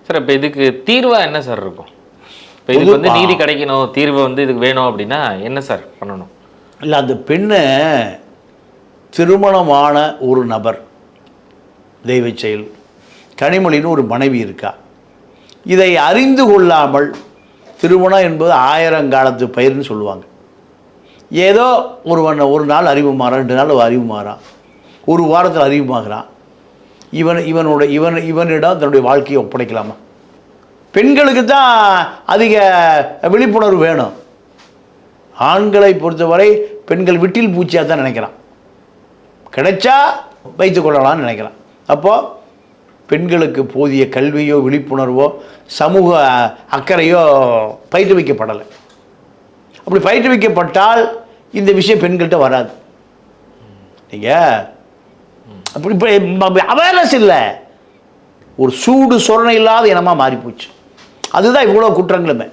Sir இப்போ இதுக்கு தீர்வாக என்ன சார் இருக்கும்? இப்போ இதுக்கு வந்து நீதி கிடைக்கணும், தீர்வு வந்து இதுக்கு வேணும் அப்படின்னா என்ன சார் பண்ணணும்? இல்லை, அந்த பெண்ணை திருமணமான ஒரு நபர், தெய்வ செயல், கனிமொழின்னு ஒரு மனைவி இருக்கா, இதை அறிந்து கொள்ளாமல், திருமணம் என்பது 1000 காலத்து பயிர்னு சொல்லுவாங்க. ஏதோ ஒரு நாள் அறிவு மாறான், 2 நாள் அறிவு மாறான், ஒரு வாரத்தில் அறிவுமாகறான். இவனிடம் தன்னுடைய வாழ்க்கையை ஒப்படைக்கலாமா? பெண்களுக்கு தான் அதிக விழிப்புணர்வு வேணும். ஆண்களை பொறுத்தவரை பெண்கள் விட்டில் பூச்சியாக தான் நினைக்கிறான். கிடைச்சா வைத்து கொள்ளலாம்னு நினைக்கிறான். அப்போது பெண்களுக்கு போதிய கல்வியோ விழிப்புணர்வோ சமூக அக்கறையோ பயிற்றுவிக்கப்படலை. அப்படி பயிற்றுவிக்கப்பட்டால் இந்த விஷயம் பெண்கள்கிட்ட வராது. நீங்கள் அப்படி இப்போ அவேர்னஸ் இல்லை, ஒரு சூடு சொரணை இல்லாத இனமாக மாறிப்போச்சு. அதுதான் இவ்வளோ குற்றங்களுமே.